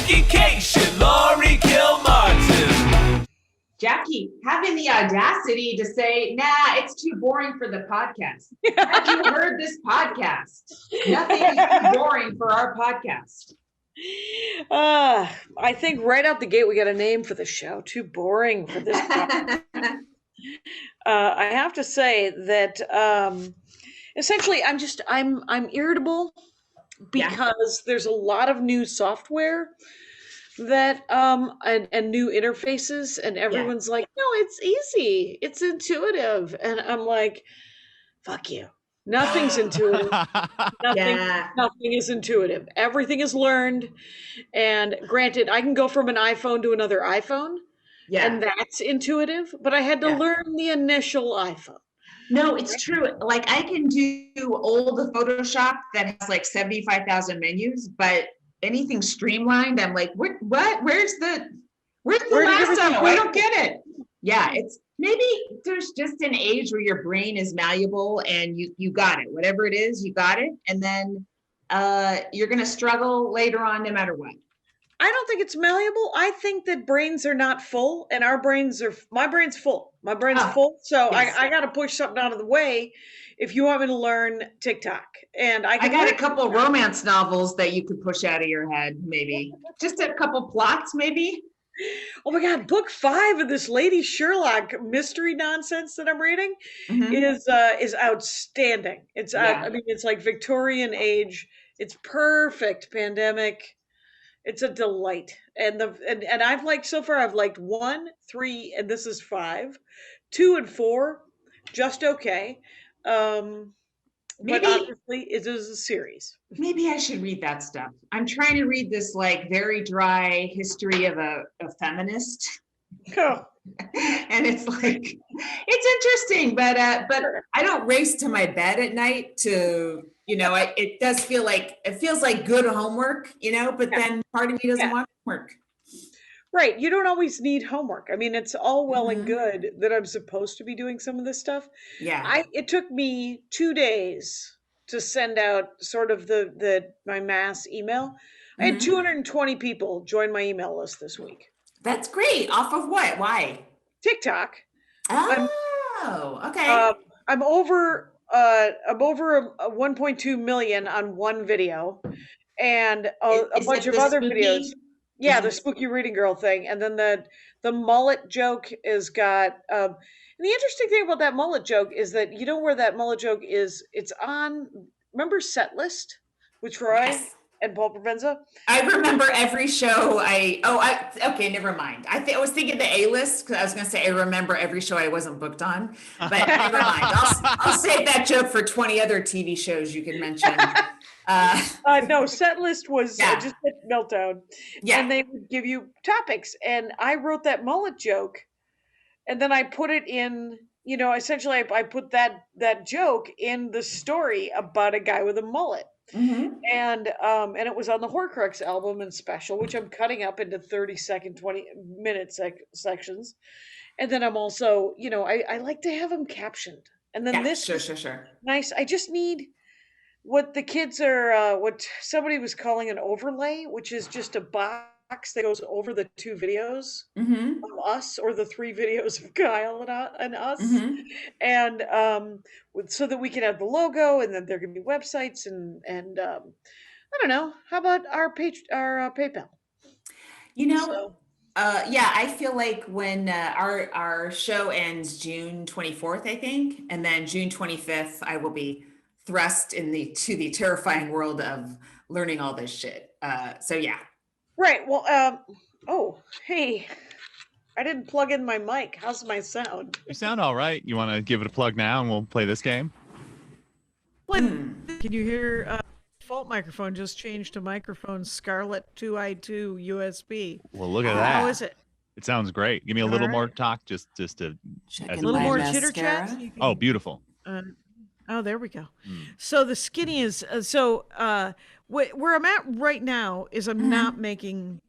Education, Laurie Kilmartin. Jackie, having the audacity to say, nah, it's too boring for the podcast. Have you heard this podcast? Nothing is too boring for our podcast. I think right out the gate we got a name for the show. Too boring for this podcast. I have to say that essentially I'm irritable because there's a lot of new software that and new interfaces, and everyone's like, no, it's easy, it's intuitive, and I'm like, fuck you. Nothing's intuitive. Nothing is intuitive. Everything is learned. And granted, I can go from an iPhone to another iPhone, and that's intuitive, but I had to learn the initial iPhone. No, it's true. Like I can do old Photoshop that has like 75,000 menus, but anything streamlined, I'm like, what? Where's the last stuff? I don't get it. Yeah, it's maybe there's just an age where your brain is malleable and you got it. Whatever it is, you got it. And then you're gonna struggle later on no matter what. I don't think it's malleable. I think that brains are not full, and my brain's full. My brain's full. So I got to push something out of the way if you want me to learn TikTok. And I got a couple romance novels that you could push out of your head, maybe. Just a couple plots, maybe. Oh my God, book 5 of this Lady Sherlock mystery nonsense that I'm reading is outstanding. It's I mean, it's like Victorian age. It's perfect pandemic. It's a delight. And I've liked so far, I've liked 1, 3, and this is 5. 2 and 4, just okay. But obviously it is a series. Maybe I should read that stuff. I'm trying to read this like very dry history of a feminist. Oh. And it's like, it's interesting, but I don't race to my bed at night to, it does feel like, it feels like good homework, but then part of me doesn't want homework. Right. You don't always need homework. I mean, it's all well and good that I'm supposed to be doing some of this stuff. Yeah. It took me 2 days to send out sort of my mass email. I had 220 people join my email list this week. That's great. Off of what? Why? TikTok. Okay. I'm over 1.2 million on one video, and a bunch of other videos. Yeah, the spooky reading girl thing, and then the mullet joke is got. And the interesting thing about that mullet joke is that you know where that mullet joke is. It's on. Remember Set List with Troy and Paul Provenza? I remember every show. Okay, never mind. I was thinking the A List because I was going to say I remember every show I wasn't booked on, but never mind. I'll save that joke for 20 other TV shows you can mention. No, Set List was just a meltdown. Yeah. And they would give you topics. And I wrote that mullet joke, and then I put it in, essentially I put that joke in the story about a guy with a mullet. And it was on the Horcrux album and special, which I'm cutting up into 30-second, 20-minute sections. And then I'm also, I like to have them captioned. And then sure. Nice. I just need what the kids are, what somebody was calling an overlay, which is just a box that goes over the 2 videos of us, or the 3 videos of Kyle and us, and so that we can have the logo, and then there can be websites, and I don't know. How about our PayPal? I feel like when our show ends June 24th, I think, and then June 25th, I will be thrust to the terrifying world of learning all this shit. Right. Well, hey, I didn't plug in my mic. How's my sound? You sound all right. You want to give it a plug now and we'll play this game? Can you hear? Default microphone just changed to microphone Scarlett 2i2 USB. Well, look at that. How is it? It sounds great. Give me a little more talk, just to a little more chitter chat. Oh, beautiful. Oh, there we go. So the skinny is where I'm at right now is I'm not making.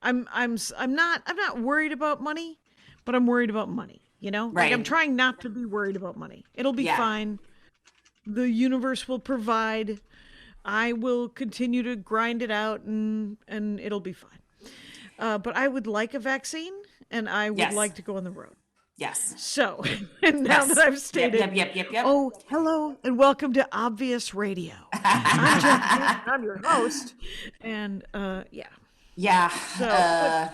I'm not worried about money, but I'm worried about money. Right. Like I'm trying not to be worried about money. It'll be fine. The universe will provide. I will continue to grind it out and it'll be fine. But I would like a vaccine and I would Yes. like to go on the road. Yes. So, and now that I've stated, Yep. oh, hello and welcome to Obvious Radio. I'm Jackie, I'm your host. And yeah. Yeah. So,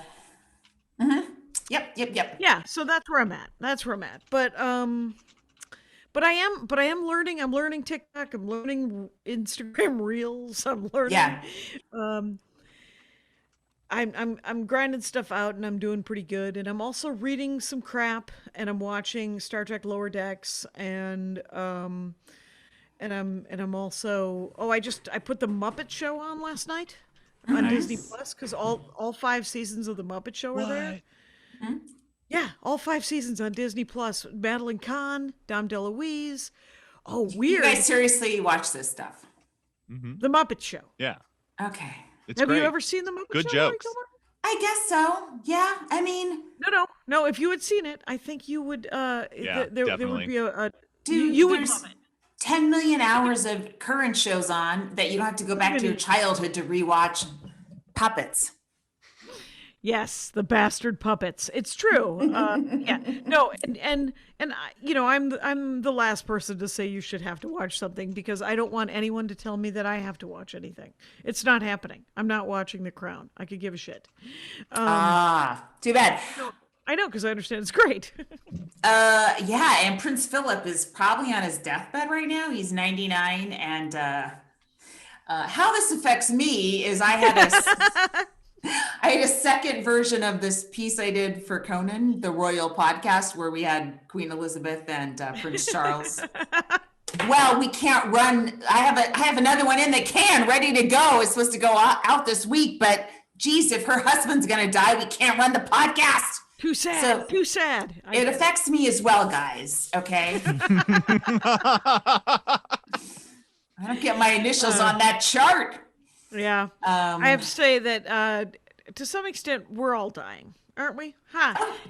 Yep. yeah, so that's where I'm at. But I am learning. I'm learning TikTok. I'm learning Instagram Reels. I'm learning. Yeah. I'm grinding stuff out and I'm doing pretty good. And I'm also reading some crap and I'm watching Star Trek Lower Decks and I'm also I put the Muppet Show on last night on Disney Plus because all 5 seasons of the Muppet Show are there. Yeah, all 5 seasons on Disney Plus. Madeline Kahn, Dom DeLuise. Oh, weird. You guys seriously watch this stuff? The Muppet Show. Yeah. Okay. It's Have great. you ever seen the Muppet Good Show? Laurie jokes. Kilmer? I guess so. Yeah. I mean, No. If you had seen it, I think you would. There would definitely. be a dude, you would there's love it. 10 million hours of current shows on that you don't have to go back to your childhood to rewatch puppets. Yes, the bastard puppets. It's true. Yeah. No, and I'm the last person to say you should have to watch something because I don't want anyone to tell me that I have to watch anything. It's not happening. I'm not watching The Crown. I could give a shit. Too bad. I know because I understand it's great. Yeah, and Prince Philip is probably on his deathbed right now. He's 99, and how this affects me is I had a second version of this piece I did for Conan, the Royal podcast, where we had Queen Elizabeth and Prince Charles. Well, we can't run. I have another one in that ready to go. It's supposed to go out this week, but geez, if her husband's going to die, we can't run the podcast. Too sad. Too sad. It affects me as well, guys. Okay. I don't get my initials on that chart. Yeah. I have to say that to some extent we're all dying, aren't we?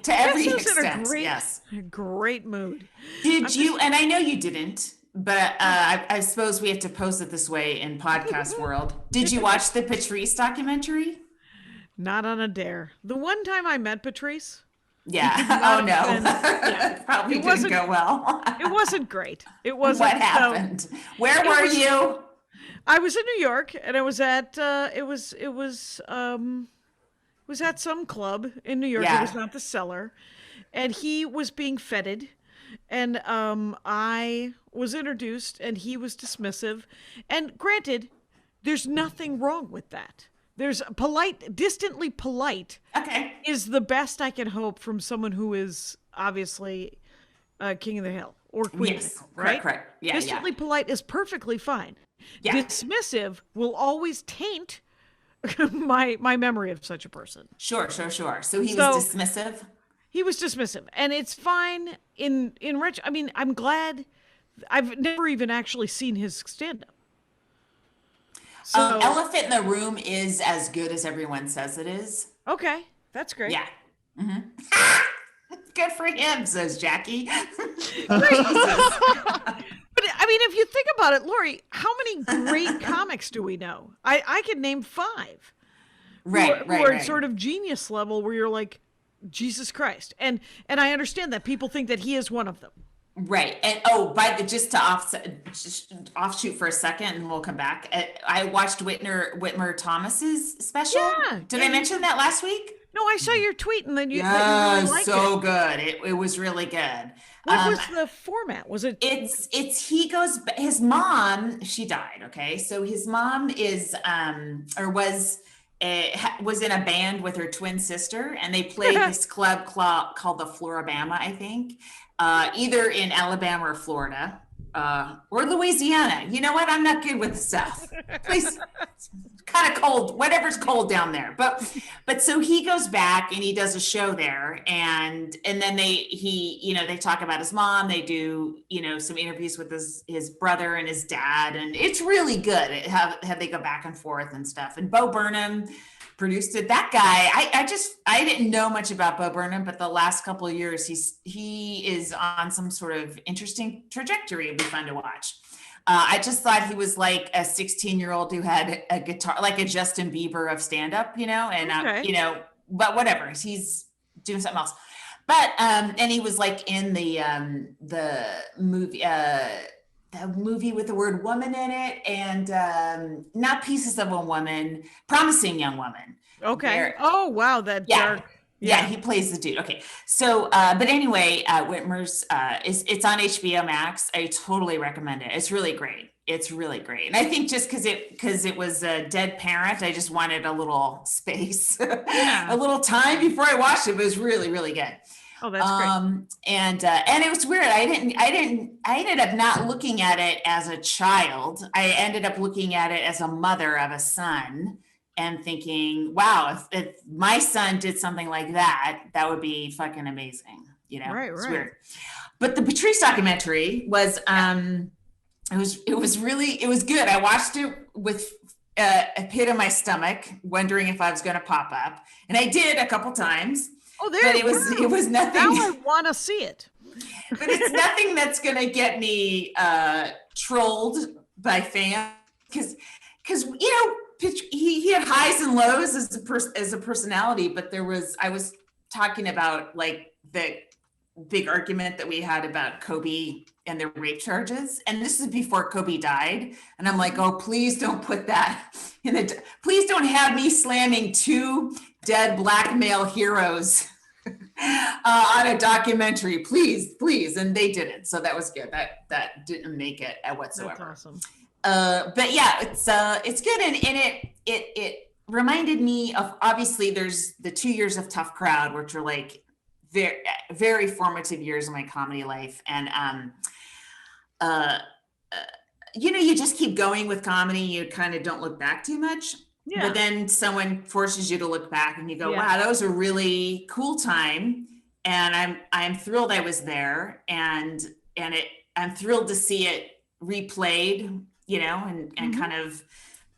To every This is in a extent, yes. Great mood. Did you, and I know you didn't, but I suppose we have to pose it this way in podcast world. Did you watch the Patrice documentary? Not on a dare. The one time I met Patrice. Yeah. Oh no. Yeah. Probably didn't go well. It wasn't great. It wasn't. What happened? Where were you? I was in New York, and I was at it was at some club in New York. Yeah. It was not the Cellar, and he was being feted, and I was introduced, and he was dismissive. And granted, there's nothing wrong with that. There's distantly polite. Okay. Is the best I can hope from someone who is obviously King of the Hill or Queen of the Hill, right? Correct. Yeah, distantly polite is perfectly fine. Yeah. Dismissive will always taint my memory of such a person. Sure. So he was dismissive? He was dismissive, and it's fine in Rich. I mean, I'm glad. I've never even actually seen his stand-up. So, Elephant in the Room is as good as everyone says it is. okay, that's great. Yeah. Good for him, says Jackie. But I mean, if you think about it, Laurie, how many great comics do we know? I can name 5. Who are sort of genius level where you're like, Jesus Christ. And I understand that people think that he is one of them. Right. And just offshoot for a second and we'll come back. I watched Whitmer Thomas's special. Yeah. Did I mention that last week? No, I saw your tweet and then you really liked so it. good. It was really good. What was the format? Was it? His mom, she died. Okay. So his mom was in a band with her twin sister, and they played this club called the Florabama, I think, either in Alabama or Florida, or Louisiana. You know what? I'm not good with the South. Please, it's kind of cold, whatever's cold down there. But so he goes back and he does a show there, and then they talk about his mom. They do, some interviews with his brother and his dad, and it's really good. Have they go back and forth and stuff. And Bo Burnham produced it. That guy, I didn't know much about Bo Burnham, but the last couple of years he is on some sort of interesting trajectory. It'd be fun to watch. I just thought he was like a 16-year-old who had a guitar, like a Justin Bieber of stand-up, and Okay. but whatever, he's doing something else. But and he was like in the movie, the movie with the word woman in it, and not Pieces of a Woman, Promising Young Woman. Okay. Where- Oh wow, that Yeah. dark. Yeah, he plays the dude. Okay, so but anyway, Whitmer's it's on HBO Max. I totally recommend it. It's really great. It's really great, and I think just because it was a dead parent, I just wanted a little space, Yeah. a little time before I watched it. But it was really, really good. Oh, that's great. And it was weird. I ended up not looking at it as a child. I ended up looking at it as a mother of a son and thinking, wow, if my son did something like that, that would be fucking amazing. Right, It's right. weird. But the Patrice documentary was, it was good. I watched it with a pit in my stomach, wondering if I was going to pop up. And I did a couple times. Oh, there But it was now nothing. I want to see it. But it's nothing that's going to get me trolled by fans because he had highs and lows as a personality. But I was talking about like the big argument that we had about Kobe and the rape charges, and this is before Kobe died. And I'm like, oh, please don't put that please don't have me slamming two dead black male heroes on a documentary, please. And they didn't, so that was good. That didn't make it whatsoever. That's awesome. But yeah, it's good, and it reminded me of, obviously there's the 2 years of Tough Crowd, which were like very, very formative years of my comedy life. And you just keep going with comedy. You kind of don't look back too much. Yeah. But then someone forces you to look back and you go, Yeah. wow, that was a really cool time. And I'm thrilled I was there, and I'm thrilled to see it replayed, and kind of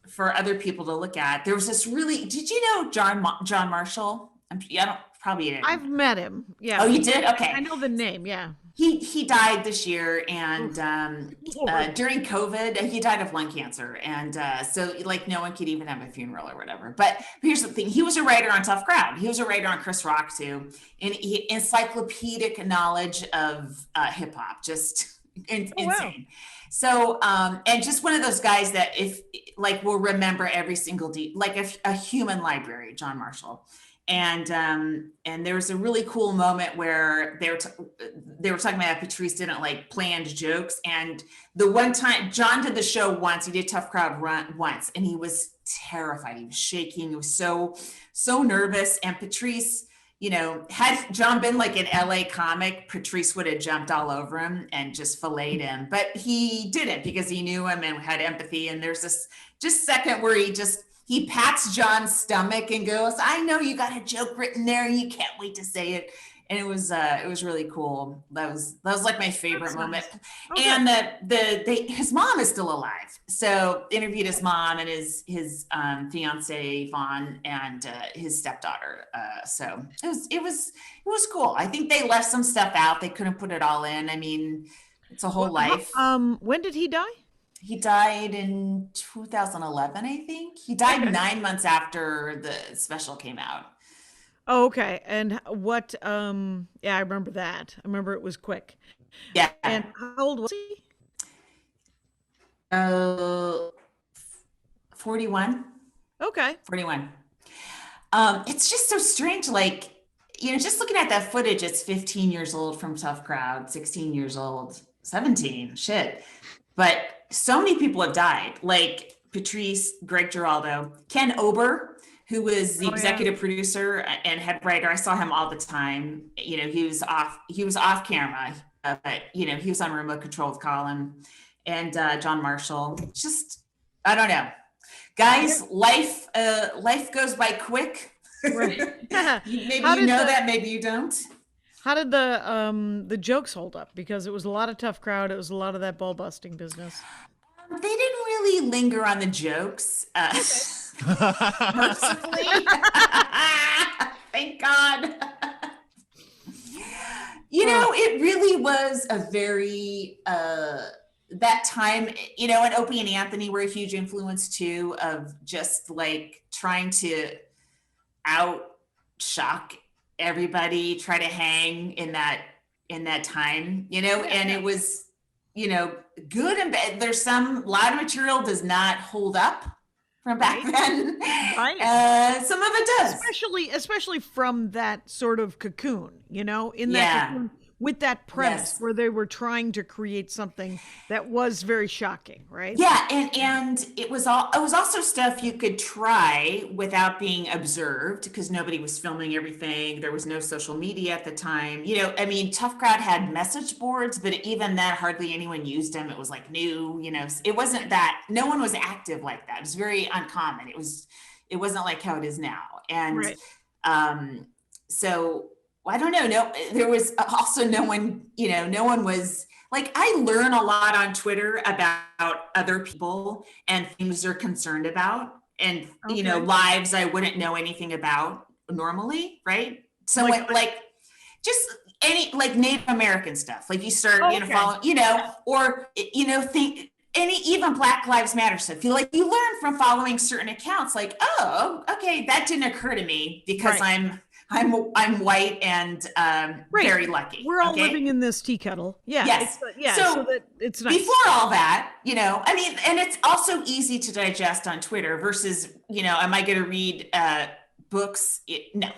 for other people to look at. There was this did you know John Marshall? I don't, probably you didn't. I've met him. Yeah. Oh, you did? Okay. I know the name. Yeah. He died this year, and during COVID, he died of lung cancer, and so like no one could even have a funeral or whatever. But here's the thing: he was a writer on Tough Crowd. He was a writer on Chris Rock too, and encyclopedic knowledge of hip hop, just insane. Wow. So and just one of those guys that will remember every single like a human library, John Marshall. And there was a really cool moment where they were talking about how Patrice didn't like planned jokes. And the one time John did the show once, he did Tough Crowd once, and he was terrified. He was shaking. He was so nervous. And Patrice, had John been like an LA comic, Patrice would have jumped all over him and just filleted him. But he didn't, because he knew him and had empathy. And there's this just second where he pats John's stomach and goes, I know you got a joke written there and you can't wait to say it. And it was really cool. That was like my favorite moment. Okay. And his mom is still alive. So interviewed his mom and his fiance Vaughn and his stepdaughter. So it was cool. I think they left some stuff out. They couldn't put it all in. I mean, it's a whole life. When did he die? He died in 2011, I think. He died 9 months after the special came out. Oh, okay. And what? Yeah, I remember that. I remember it was quick. Yeah. And how old was he? 41. Okay. 41. It's just so strange. Like, just looking at that footage, it's 15 years old from Tough Crowd, 16 years old, 17. Shit. But so many people have died, like Patrice, Greg Giraldo, Ken Ober, who was the executive producer and head writer. I saw him all the time. He was off camera, but he was on remote control with Colin and John Marshall. Just, I don't know, guys. Life goes by quick. Right. Maybe you know that, maybe you don't. How did the jokes hold up? Because it was a lot of Tough Crowd. It was a lot of that ball busting business. They didn't really linger on the jokes. Mercifully. Thank God. It really was a very that time, you know, and Opie and Anthony were a huge influence too, of just like trying to out shock everybody, try to hang in that time, you know, and it was, you know, good and bad. There's a lot of material does not hold up from back then. Right. Some of it does. Especially from that sort of cocoon, you know, in that cocoon, with that premise where they were trying to create something that was very shocking, right? Yeah, and it was also stuff you could try without being observed because nobody was filming everything. There was no social media at the time. You know, I mean, Tough Crowd had message boards, but even that hardly anyone used them. It was like new, you know, it wasn't that no one was active like that. It was very uncommon. It wasn't like how it is now. And so I don't know. No, there was also no one was like, I learn a lot on Twitter about other people and things they're concerned about and, you know, lives I wouldn't know anything about normally. Right. So like just any, like Native American stuff, like you start, you know, following, you know, or, you know, even Black Lives Matter stuff. Feel like you learn from following certain accounts, like, oh, okay, that didn't occur to me because I'm white and very lucky. We're all living in this tea kettle. Yeah. Yes. So that it's nice. Before all that, you know, I mean, and it's also easy to digest on Twitter versus, you know, am I going to read books? No.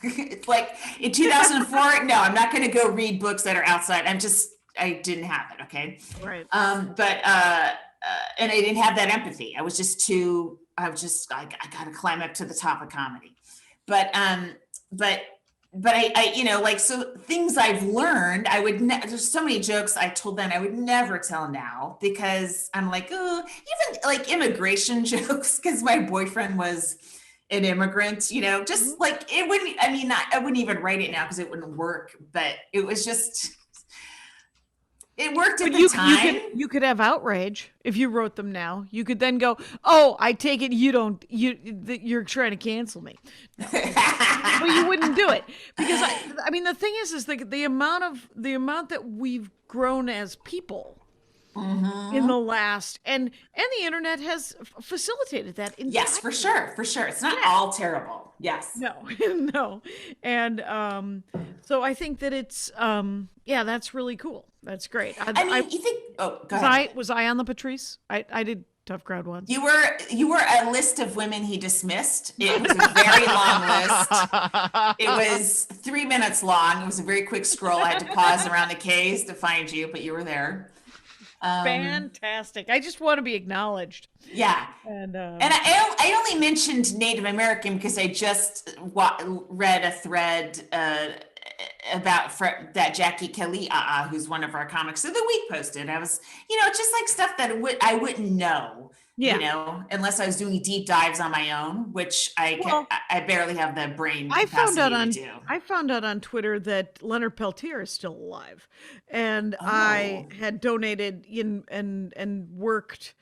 It's like in 2004, no, I'm not going to go read books that are outside. I didn't have it. Okay. Right. And I didn't have that empathy. I got to climb up to the top of comedy. But I, you know, like, so things I've learned, there's so many jokes I told then I would never tell now because I'm like, oh, even like immigration jokes, because my boyfriend was an immigrant, you know, just like it wouldn't, I mean, I wouldn't even write it now because it wouldn't work, but it was just, it worked at the time. You could have outrage if you wrote them now. You could then go, "Oh, I take it you're trying to cancel me." No. But you wouldn't do it because I mean the thing is the amount that we've grown as people in the last and the internet has facilitated that. Yes, for sure. It's not all terrible. Yes. No. And so I think that it's that's really cool. That's great. I mean, you think? Oh, go ahead. Was I on the Patrice? I did Tough Crowd once. You were a list of women he dismissed. It was a very long list. It was 3 minutes long. It was a very quick scroll. I had to pause around the K's to find you, but you were there. Fantastic. I just want to be acknowledged. Yeah. And I only mentioned Native American because I just read a thread about that Jackie Kelly, who's one of our comics of the week posted. I was, you know, just like stuff that I wouldn't know, you know, unless I was doing deep dives on my own, which I barely have the brain capacity to do. I found out on Twitter that Leonard Peltier is still alive, and I had donated and worked.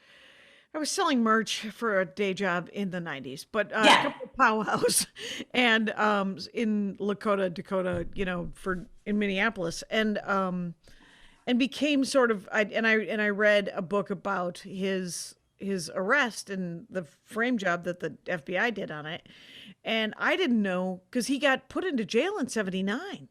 I was selling merch for a day job in the 90s, but a couple of powwows and in Lakota, Dakota, you know, in Minneapolis, and became sort of I read a book about his arrest and the frame job that the FBI did on it, and I didn't know because he got put into jail in '79,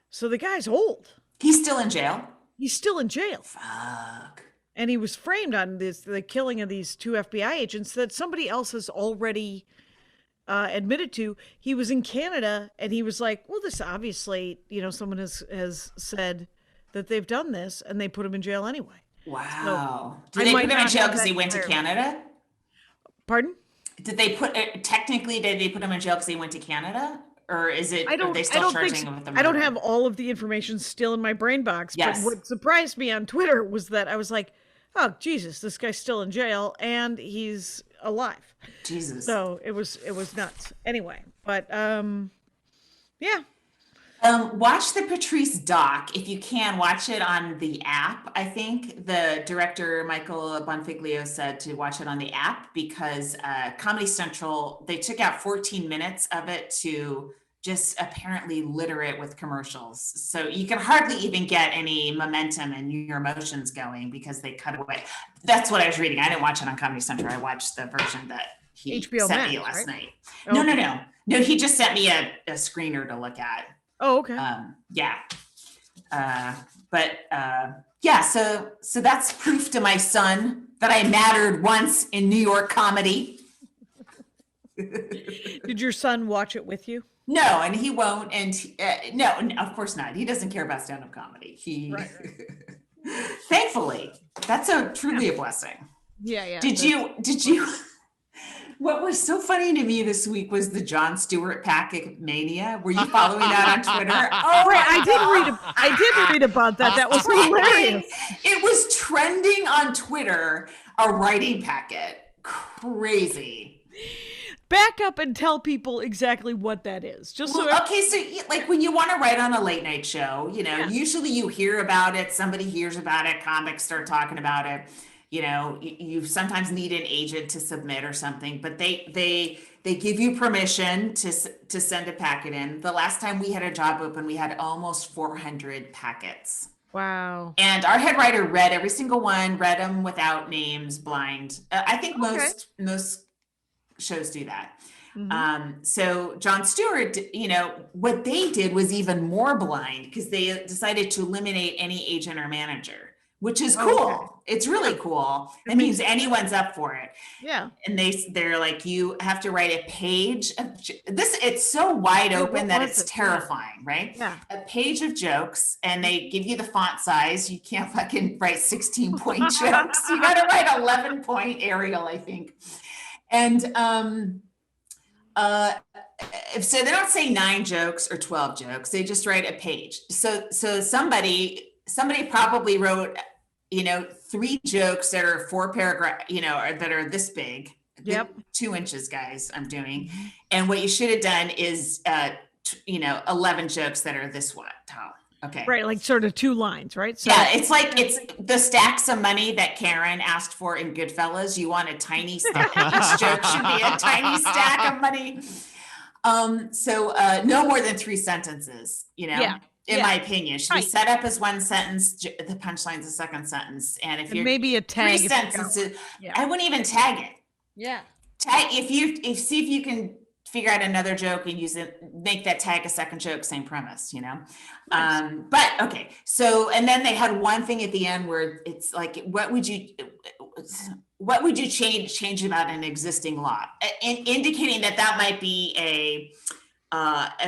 so the guy's old. He's still in jail. He's still in jail. Fuck. And he was framed on the killing of these 2 FBI agents that somebody else has already admitted to. He was in Canada and he was like, well, this obviously, you know, someone has said that they've done this, and they put him in jail anyway. Wow. Did they put him in jail because he went to Canada? Pardon? Did they put him in jail because he went to Canada? Or is it, are they still charging him with the murder? I don't have all of the information still in my brain box. Yes. But what surprised me on Twitter was that I was like, oh, Jesus, this guy's still in jail and he's alive. Jesus. So it was nuts. Anyway, but yeah. Watch the Patrice doc. If you can, watch it on the app. I think the director, Michael Bonfiglio, said to watch it on the app because Comedy Central, they took out 14 minutes of it to just apparently litter it with commercials. So you can hardly even get any momentum and your emotions going because they cut away. That's what I was reading. I didn't watch it on Comedy Central. I watched the version that he HBO sent Max, me last right? night. Oh, No, he just sent me a screener to look at. Oh, okay. Yeah. Yeah, so that's proof to my son that I mattered once in New York comedy. Did your son watch it with you? No, and he won't. And no, of course not. He doesn't care about stand-up comedy. Right. Thankfully, that's truly a blessing. Yeah. Did you? What was so funny to me this week was the Jon Stewart packet mania. Were you following that on Twitter? Oh, wait, I did read about that. That was hilarious. It was trending on Twitter, a writing packet. Crazy. Back up and tell people exactly what that is. Just so Okay, so like when you want to write on a late night show, usually you hear about it, somebody hears about it, comics start talking about it. You sometimes need an agent to submit or something, but they give you permission to send a packet in. The last time we had a job open, we had almost 400 packets. wow. And our head writer read every single one, read them without names, blind. I think most shows do that. Mhm. So Jon Stewart, what they did was even more blind because they decided to eliminate any agent or manager, which is cool. Okay. It's really cool. It means anyone's up for it. Yeah. And they're like, you have to write a page of this. It's so wide open that it's terrifying, right? Yeah. A page of jokes, and they give you the font size. You can't fucking write 16-point jokes. You got to write 11-point Arial, I think. And so they don't say 9 jokes or 12 jokes. They just write a page. So somebody probably wrote, 3 jokes that are 4 paragraphs, or that are this big. Yep. 2 inches, guys, I'm doing. And what you should have done is, 11 jokes that are this tall. Okay. Right, like sort of 2 lines, right? So, Yeah, it's the stacks of money that Karen asked for in Goodfellas. You want a tiny stack. Each joke should be a tiny stack of money. So no more than 3 sentences, in my opinion. Should be set up as one sentence, the punchline's a second sentence. And if you're maybe a tag. 3 sentences, Yeah. I wouldn't even tag it. Yeah. Tag see if you can figure out another joke and use it, make that tag a second joke, same premise, Nice. But okay. So, and then they had one thing at the end where it's like, what would you change about an existing law? Indicating that might be a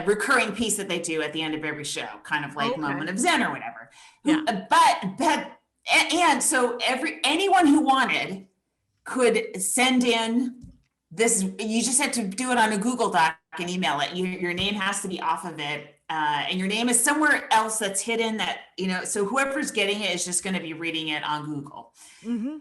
recurring piece that they do at the end of every show, kind of like Moment of Zen or whatever. Yeah. And so anyone who wanted could send in this. You just had to do it on a Google Doc and email it. Your name has to be off of it, and your name is somewhere else that's hidden. So whoever's getting it is just going to be reading it on Google. Mm-hmm.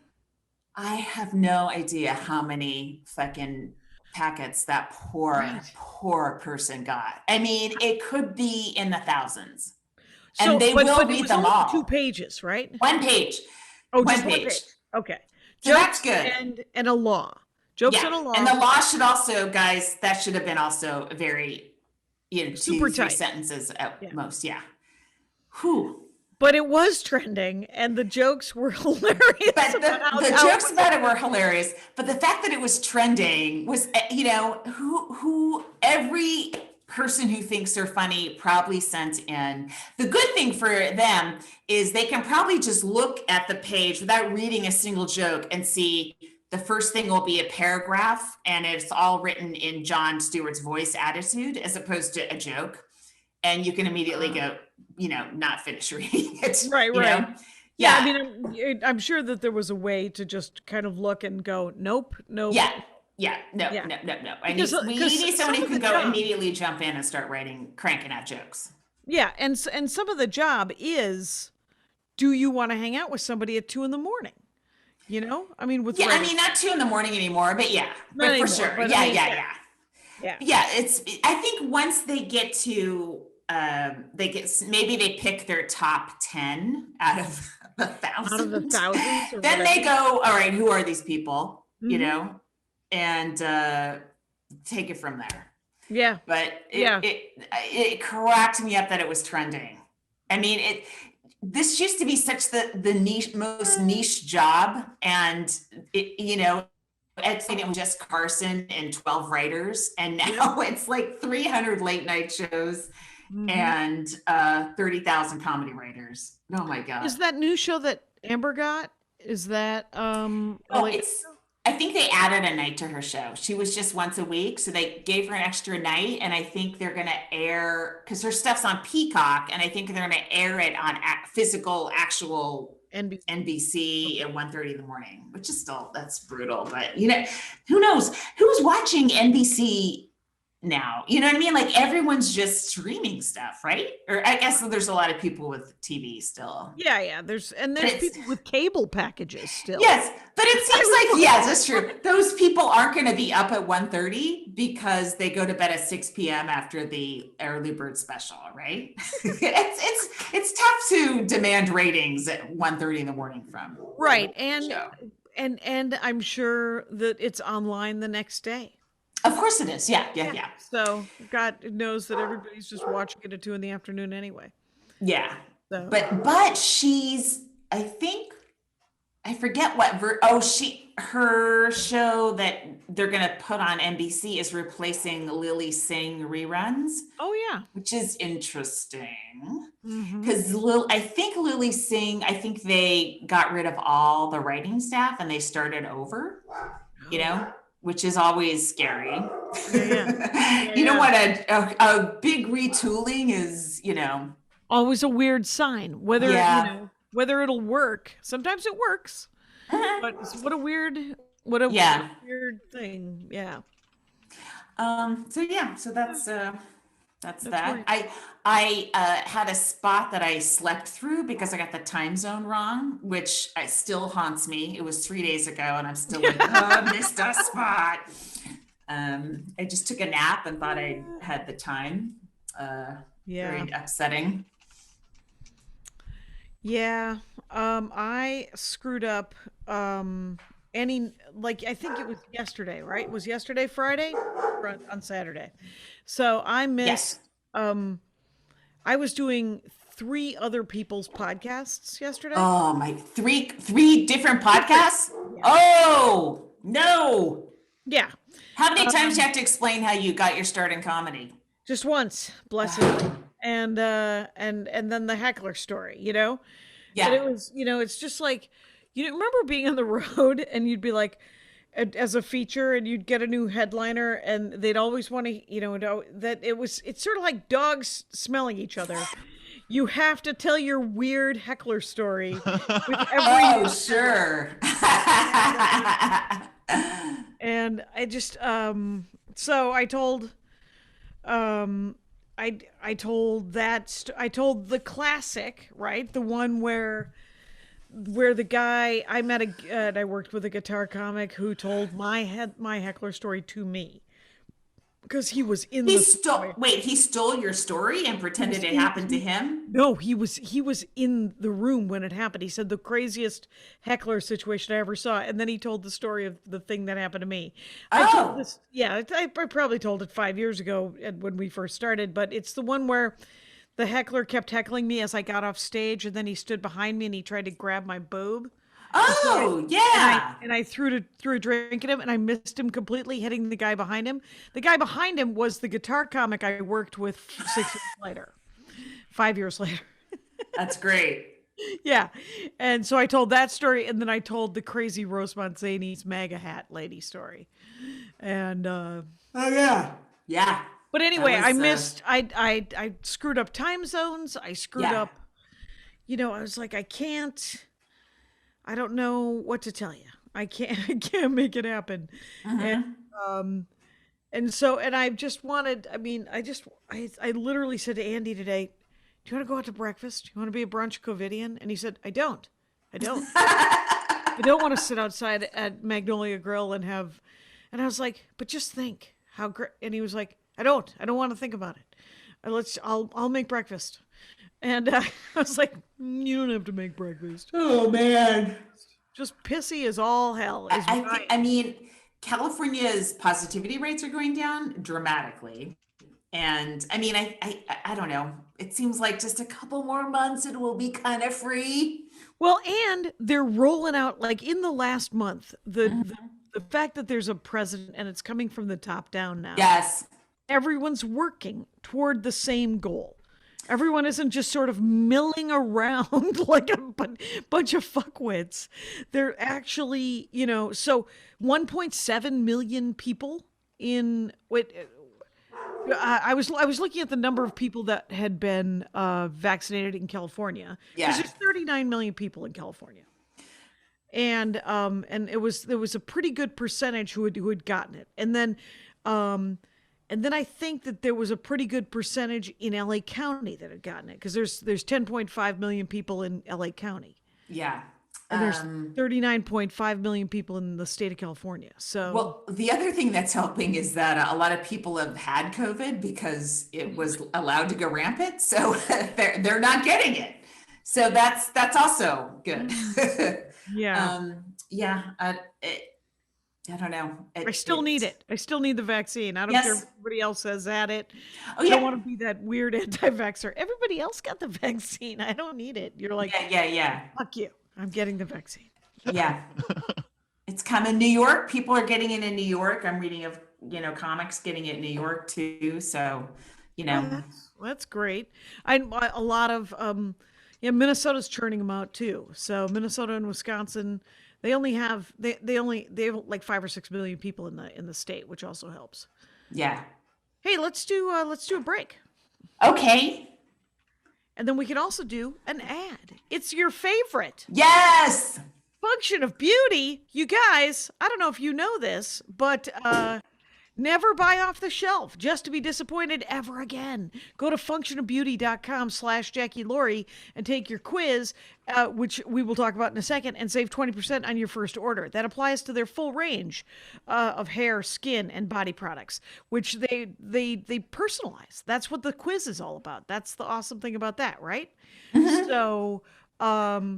I have no idea how many fucking packets that poor person got. I mean, it could be in the thousands. And they will read them all. 2 pages, right? 1 page. Oh, One just 1 page. page. Okay. So that's good. And a law. Jokes and a law. And the law should also, guys, that should have been also very, super 2-3 tight. sentences at most. Yeah. Whew. But it was trending, and the jokes were hilarious. But the jokes about it were hilarious. But the fact that it was trending was, who every person who thinks they're funny probably sent in. The good thing for them is they can probably just look at the page without reading a single joke and see the first thing will be a paragraph, and it's all written in Jon Stewart's voice attitude as opposed to a joke. And you can immediately go, not finish reading it. Right. Yeah. I mean, I'm sure that there was a way to just kind of look and go, nope. No. We need someone who can go immediately jump in and start cranking out jokes. Yeah, and some of the job is, do you want to hang out with somebody at 2 a.m? I mean, with not 2 a.m. anymore, but yeah, Not anymore, for sure. but Yeah. Yeah. I think once they get to, maybe they pick their top 10 out of 1,000. Out of the thousands. Then they go, all right, who are these people? Mhm. And take it from there. Yeah. But Yeah. it cracked me up that it was trending. I mean, this used to be such the niche, most niche job, and it was just Carson and 12 writers, and now it's like 300 late night shows and 30,000 comedy writers. Oh my God. Is that new show that Amber got? Is that I think they added a night to her show. She was just once a week, so they gave her an extra night, and I think they're going to air, because her stuff's on Peacock, and I think they're going to air it on actual NBC at 1:30 in the morning, which is that's brutal. But who knows who's watching NBC now? You know what I mean? Like, everyone's just streaming stuff, right? Or I guess there's a lot of people with TV still. Yeah. There's people with cable packages still. Yes, but it seems like, yes, that's true. Those people aren't going to be up at 1:30 because they go to bed at 6 p.m. after the early bird special, right? it's tough to demand ratings at 1:30 in the morning from. Right, and I'm sure that it's online the next day. Of course it is. Yeah. So God knows that everybody's just watching it at 2 p.m. anyway. Yeah. So. But she's, I forget what, her show that they're going to put on NBC is replacing Lily Singh reruns. Oh yeah. Which is interesting. Because I think Lily Singh, they got rid of all the writing staff and they started over, which is always scary. Yeah. You know what a big retooling is, always a weird sign, whether it'll work. Sometimes it works, but what a weird thing. Yeah. So that's that. Weird. I had a spot that I slept through because I got the time zone wrong, which still haunts me. It was 3 days ago and I'm still like, I missed a spot. I just took a nap and thought I had the time. Very upsetting. Yeah. I screwed up I think it was yesterday, right? Was yesterday Friday or on Saturday? So I missed I was doing 3 other people's podcasts yesterday. Oh my, three different podcasts? Yeah. Oh no. Yeah. How many times do you have to explain how you got your start in comedy? Just once, blessedly. And then the heckler story, Yeah. But it was, it's just like, remember being on the road and you'd be like, as a feature, and you'd get a new headliner and they'd always want to, it's sort of like dogs smelling each other. You have to tell your weird heckler story with every sure. And I just so I told I told the classic, right? The one where the guy I worked with a guitar comic who told my heckler story to me because he was in he stole your story and pretended it happened to him? No, he was in the room when it happened. He said the craziest heckler situation I ever saw, and then he told the story of the thing that happened to me. I probably told it 5 years ago when we first started, but it's the one where the heckler kept heckling me as I got off stage, and then he stood behind me and he tried to grab my boob. And I threw a drink at him, and I missed him completely, hitting the guy behind him. The guy behind him was the guitar comic I worked with 5 years later. That's great. Yeah. And so I told that story, and then I told the crazy Rosemont Zani's MAGA hat lady story. And yeah. But anyway, I missed. I screwed up time zones. I screwed up. I was like, I don't know what to tell you. I can't make it happen. And so I just wanted. I literally said to Andy today, "Do you want to go out to breakfast? Do you want to be a brunch Covidian?" And he said, "I don't. I don't want to sit outside at Magnolia Grill and have." And I was like, "But just think how great." And he was like, I don't want to think about it. I'll make breakfast. And I was like, you don't have to make breakfast. Oh man. Just pissy as all hell. I mean, California's positivity rates are going down dramatically. And I mean, I don't know. It seems like just a couple more months it will be kind of free. Well, and they're rolling out, like, in the last month, the fact that there's a president and it's coming from the top down now. Yes. Everyone's working toward the same goal. Everyone isn't just sort of milling around like a bunch of fuckwits. They're actually, so 1.7 million people I was looking at the number of people that had been vaccinated in California. Yeah. There's 39 million people in California. And there was a pretty good percentage who had gotten it. And then I think that there was a pretty good percentage in LA County that had gotten it, because there's 10.5 million people in LA County. Yeah. And there's 39.5 million people in the state of California. So, well, the other thing that's helping is that a lot of people have had COVID because it was allowed to go rampant. So they're not getting it. So that's also good. yeah. I don't know. I still need it. I still need the vaccine. I don't care if everybody else has had it. Oh, I don't want to be that weird anti-vaxxer. Everybody else got the vaccine. I don't need it. You're like, yeah. Fuck you. I'm getting the vaccine. Yeah. It's coming. New York. People are getting it in New York. I'm reading of, comics getting it in New York too. So, That's great. A lot of, Minnesota's churning them out too. So Minnesota and Wisconsin, they have like 5 or 6 million people in the state, which also helps. Yeah. Hey, let's do a break. Okay. And then we can also do an ad. It's your favorite. Yes. Function of Beauty. You guys, I don't know if you know this, but never buy off the shelf just to be disappointed ever again. Go to functionofbeauty.com/Jackie Laurie and take your quiz, which we will talk about in a second, and save 20% on your first order. That applies to their full range of hair, skin, and body products, which they personalize. That's what the quiz is all about. That's the awesome thing about that, right? Mm-hmm. So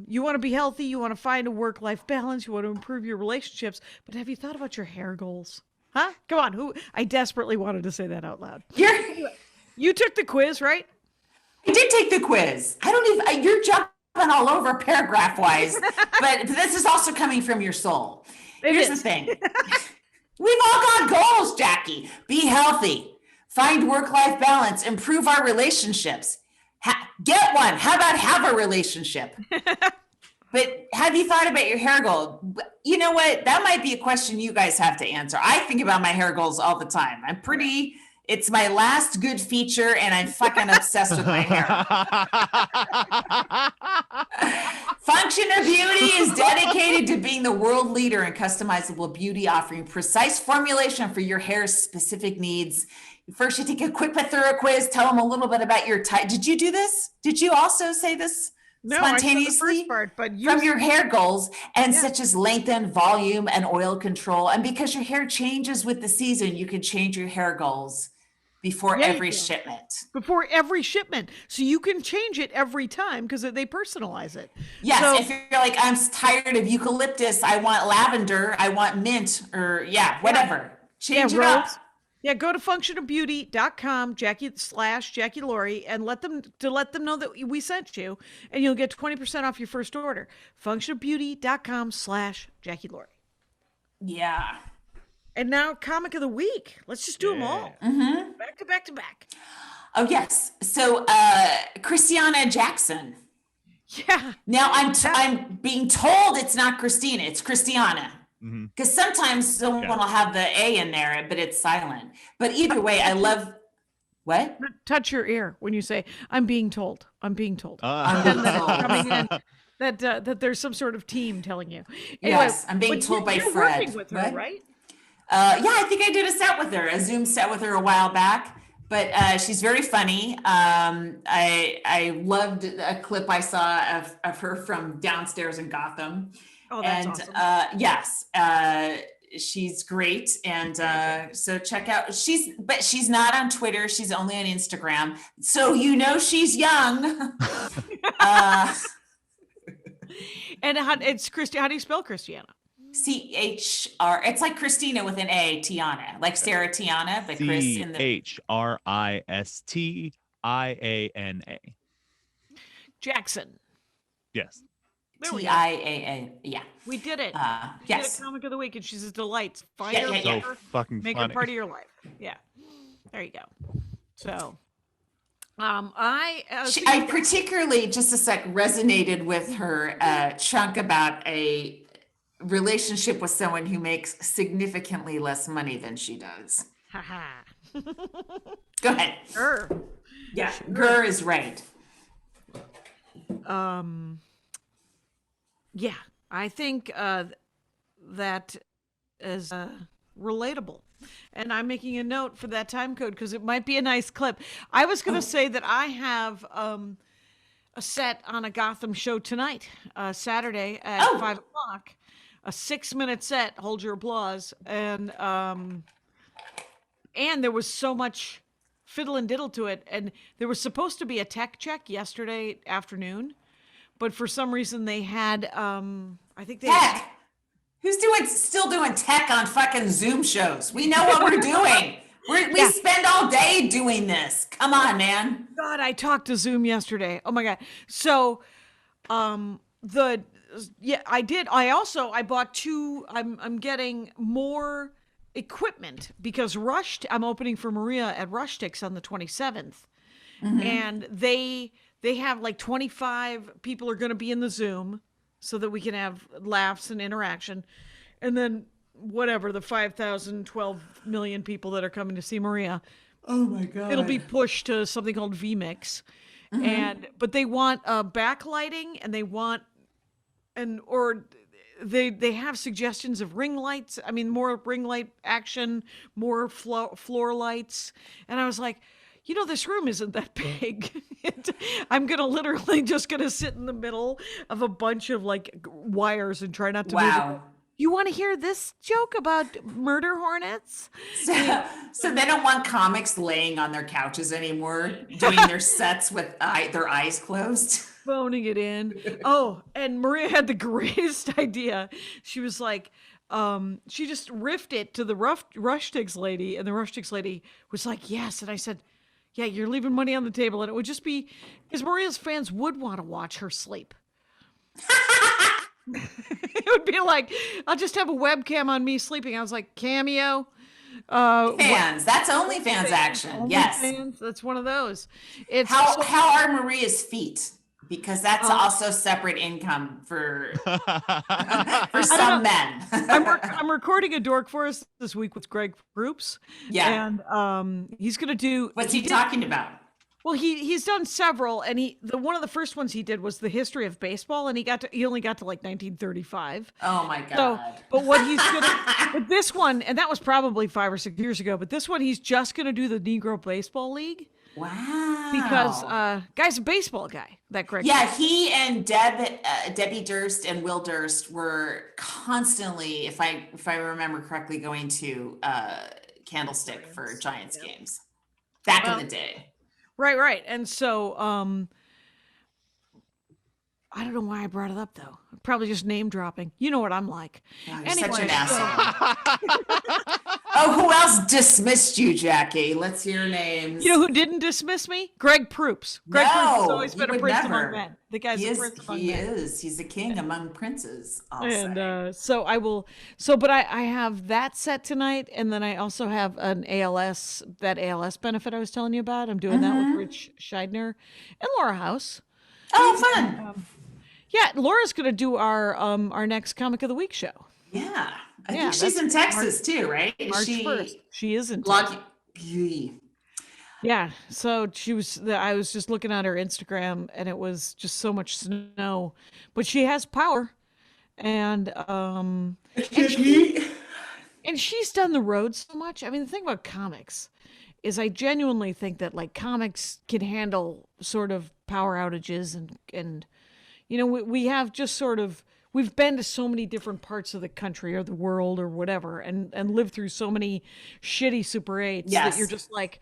you want to be healthy, you want to find a work-life balance, you want to improve your relationships, but have you thought about your hair goals? Huh? Come on. I desperately wanted to say that out loud. You took the quiz, right? I did take the quiz. You're jumping all over paragraph wise, but this is also coming from your soul. Here's the thing. We've all got goals, Jackie. Be healthy, find work-life balance, improve our relationships. Get one. How about have a relationship? But have you thought about your hair goal? You know what? That might be a question you guys have to answer. I think about my hair goals all the time. It's my last good feature, and I'm fucking obsessed with my hair. Function of Beauty is dedicated to being the world leader in customizable beauty, offering precise formulation for your hair's specific needs. First, you take a quick but thorough quiz, tell them a little bit about your type. Did you do this? Did you also say this? No, spontaneously the first part, but from your hair goals such as lengthen, volume, and oil control. And because your hair changes with the season, you can change your hair goals before every shipment. Before every shipment. So you can change it every time because they personalize it. Yes. So, if you're like, I'm tired of eucalyptus, I want lavender, I want mint, or whatever. Change it up. Yeah, go to functionofbeauty.com, Jackie Laurie, and let them know that we sent you, and you'll get 20% off your first order. Functionofbeauty.com/Jackie Laurie. Yeah. And now, comic of the week. Let's just do them all. Mm-hmm. Back to back to back. Oh, yes. So, Christiana Jackson. Yeah. Now, I'm being told it's not Christina, it's Christiana. Because sometimes someone will have the A in there, but it's silent. But either way, I love what? Touch your ear when you say, I'm being told. I'm being told. That there's some sort of team telling you. Anyway, yes, I'm being told by Fred. You're working with her, right? I think I did a Zoom set with her a while back. But she's very funny. I loved a clip I saw of her from downstairs in Gotham. Oh, that's awesome. Yes, she's great. And so check out, she's not on Twitter. She's only on Instagram. So she's young. And it's Christy. How do you spell Christiana? CHR. It's like Christina with an A, Tiana, like Sarah Tiana, but Chris in the CHRISTIANA. Jackson. Yes. There we go. TIAA. Yeah. We did it. She Yes. did a comic of the week, and she's a delight. Find Yeah, her, yeah, yeah. love her, Fucking make funny. her part of your life. Yeah. There you go. So, I particularly, just a sec, resonated with her chunk about a relationship with someone who makes significantly less money than she does. haha. Go ahead. Sure. Yeah, Gurr is right. Yeah, I think that is relatable. And I'm making a note for that time code because it might be a nice clip. I was going to say that I have a set on a Gotham show tonight, Saturday at 5 o'clock, a 6-minute set. Hold your applause. And there was so much fiddle and diddle to it. And there was supposed to be a tech check yesterday afternoon, but for some reason they had, I think they Tech. Who's still doing tech on fucking Zoom shows? We know what we're doing. We spend all day doing this. Come on, man. God, I talked to Zoom yesterday. Oh my God. So, I did. I bought two. I'm getting more equipment because I'm opening for Maria at Rustic's on the 27th. And they have like 25 people are going to be in the Zoom so that we can have laughs and interaction. And then whatever, the 5,000, 12 million people that are coming to see Maria. Oh my God. It'll be pushed to something called vMix. But they want backlighting and they want, they have suggestions of ring lights. I mean, more ring light action, more floor lights. And I was like, this room isn't that big. I'm literally just gonna sit in the middle of a bunch of like wires and try not to move. Wow. You want to hear this joke about murder hornets? So they don't want comics laying on their couches anymore, doing their sets with their eyes closed. Phoning it in. Oh, and Maria had the greatest idea. She was like, she just riffed it to the Rustic's lady, and the Rustic's lady was like, yes. And I said, yeah, you're leaving money on the table. And it would just be, because Maria's fans would want to watch her sleep. It would be like, I'll just have a webcam on me sleeping. I was like, Cameo. Fans. That's OnlyFans action. Yes. Fans, that's one of those. It's How are Maria's feet? Because that's also separate income for some men. I'm recording a dork for us this week with Greg Proops. Yeah. And he's gonna do. What's he talking about? Well, he's done several, and one of the first ones he did was the history of baseball, and he only got to like 1935. Oh my God. So, but what he's gonna with this one, and that was probably 5 or 6 years ago, but this one he's just gonna do the Negro Baseball League. Wow. Because guy's a baseball guy, that Greg. Yeah, he and Debbie Durst and Will Durst were constantly, if I remember correctly, going to Candlestick for Giants games back in the day. Right. And so I don't know why I brought it up though. Probably just name dropping. You know what I'm like. Oh, you're such an asshole. Oh, who else dismissed you, Jackie? Let's hear names. You know who didn't dismiss me? Greg Proops. Greg Proops has always been a prince among men. The guy's a prince among men. He is. He's a king among princes. But I have that set tonight, and then I also have an ALS benefit I was telling you about. I'm doing that with Rich Scheidner and Laura House. Oh, fun. Yeah, Laura's going to do our next Comic of the Week show. Yeah. I think she's in Texas too, right? March 1st. She is in Texas. Yeah. So I was just looking at her Instagram and it was just so much snow, but she has power and she's done the road so much. I mean, the thing about comics is I genuinely think that like comics can handle sort of power outages and we have just sort of, we've been to so many different parts of the country or the world or whatever and lived through so many shitty Super 8s that you're just like,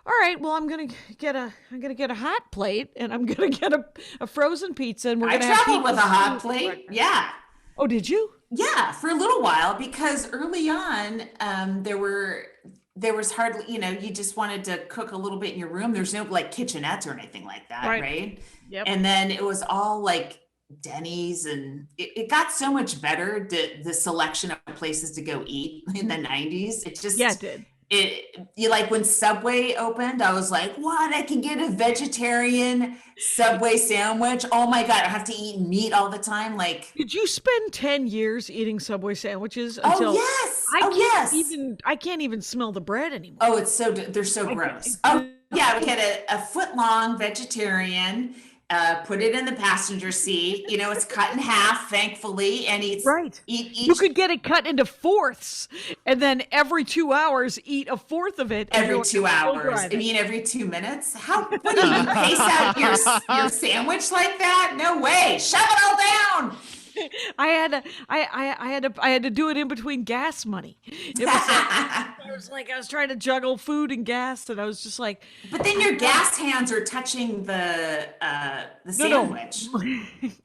all right, well, I'm gonna get a hot plate and I'm gonna get a frozen pizza and we're gonna have travel with a hot plate. Yeah. Oh, did you? Yeah, for a little while, because early on, there was hardly, you just wanted to cook a little bit in your room. There's no like kitchenettes or anything like that, Right. right? Yep. And then it was all like Denny's, and it got so much better, the selection of places to go eat in the 90s. It just, Yeah, it did. you like when Subway opened, I was like, what? I can get a vegetarian Subway sandwich. Oh my God, I have to eat meat all the time. Like, Did you spend 10 years eating Subway sandwiches oh until yes. I Oh can't yes. I can't even smell the bread anymore. Oh, they're so gross. Oh yeah, we had a foot long vegetarian, put it in the passenger seat. It's cut in half, thankfully, and Right. eat You each could get it cut into fourths and then every 2 hours eat a fourth of it. and every you're 2 still hours. I driving. mean, every 2 minutes. What do you pace out your sandwich like that? No way. Shove it all down. I had to do it in between gas money. It was like I was trying to juggle food and gas, and I was just like, But then your gas hands are touching the sandwich.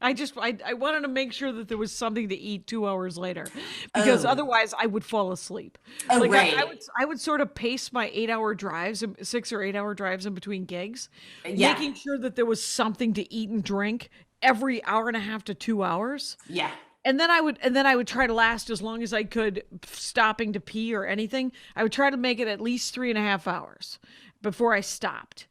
I wanted to make sure that there was something to eat 2 hours later, because Oh. otherwise I would fall asleep. Oh, Like right. I would sort of pace my 8-hour drives, 6 or 8 hour drives in between gigs, Yeah. making sure that there was something to eat and drink every hour and a half to 2 hours. Yeah. And then I would try to last as long as I could, stopping to pee or anything. I would try to make it at least 3.5 hours before I stopped.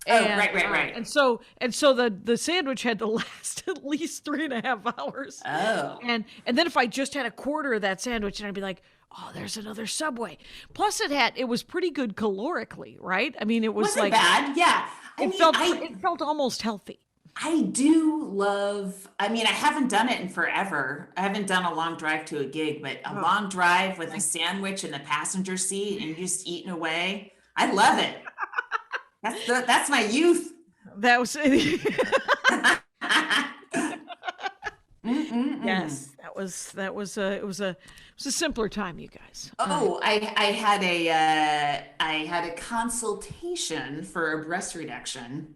Oh, right. And so the sandwich had to last at least 3.5 hours. Oh. And then if I just had a quarter of that sandwich, and I'd be like, oh, there's another Subway. Plus it was pretty good calorically, right? I mean, it was Wasn't like, bad. Yeah. it felt almost healthy. I do love, I haven't done it in forever. I haven't done a long drive to a gig, but a long drive with a sandwich in the passenger seat and just eating away. I love it. That's my youth. That was Mm-mm-mm. yes, it was a simpler time, you guys. Oh, I had a consultation for a breast reduction.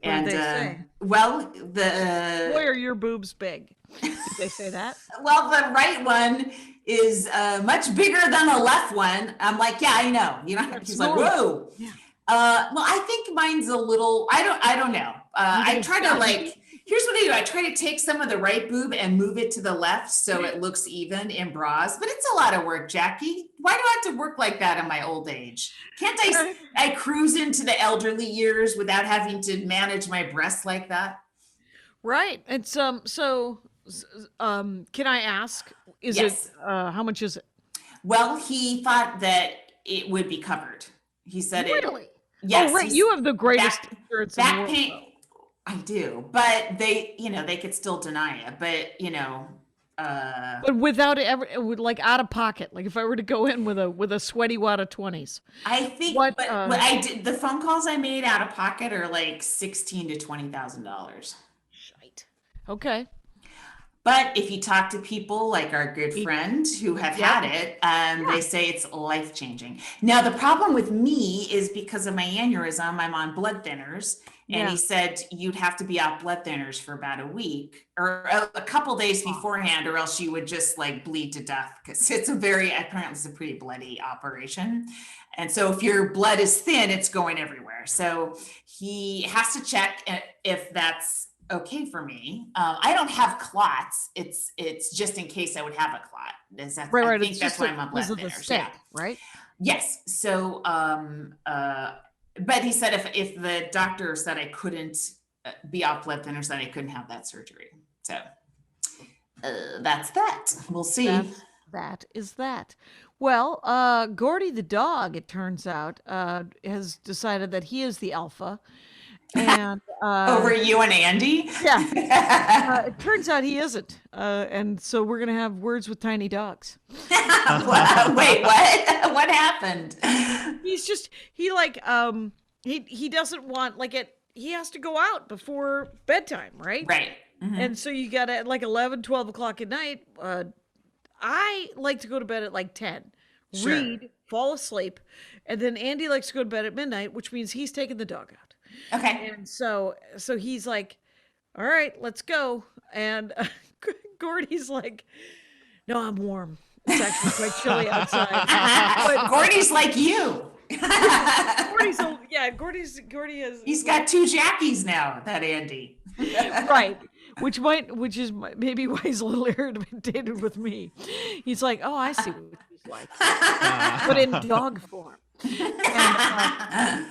What did they say? Well, Boy, are your boobs big? Did they say that? well, the right one is much bigger than the left one. I'm like, yeah, I know. He's like, whoa. Yeah. Well, I think mine's a little. I don't know. I try to Here's what I do. I try to take some of the right boob and move it to the left so it looks even in bras. But it's a lot of work, Jackie. Why do I have to work like that in my old age? Can't I cruise into the elderly years without having to manage my breasts like that? Right. And can I ask? Yes. How much is it? Well, he thought that it would be covered. He said Really? Yes. Oh, right. You have the greatest insurance in the back world. pain. I do, but they could still deny it. But But without it ever, like out of pocket. Like if I were to go in with a sweaty wad of 20s. I think What, what I did, the phone calls I made out of pocket are like $16,000 to $20,000. Shite. Okay. But if you talk to people like our good friend who have had it, they say it's life-changing. Now, the problem with me is because of my aneurysm, I'm on blood thinners. And he said you'd have to be off blood thinners for about a week or a couple days beforehand, or else you would just like bleed to death, because apparently it's a pretty bloody operation. And so if your blood is thin, it's going everywhere. So he has to check if that's okay for me. I don't have clots. It's just in case I would have a clot. Right. I think that's why I'm on blood thinners. Yeah. Right. Yes. So, but he said if the doctor said I couldn't be off blood thinners, then I couldn't have that surgery. So that's that. We'll see. That is that. Well, Gordy the dog, it turns out, has decided that he is the alpha. And over you and Andy? Yeah. It turns out he isn't. And so we're going to have words with tiny dogs. Wait, what? What happened? He doesn't want, he has to go out before bedtime, right? Right. Mm-hmm. And so you got to, at 11, 12 o'clock at night, I like to go to bed at 10, Sure. read, fall asleep. And then Andy likes to go to bed at midnight, which means he's taking the dog out. Okay. And so he's like, all right, let's go. And Gordy's like, no, I'm warm. It's actually quite chilly outside. But Gordy's like you. Gordy is. He's got 2 Jackies now, that Andy. Right. Which is maybe why he's a little irritated with me. He's like, oh, I see what he's like. But in dog form. And,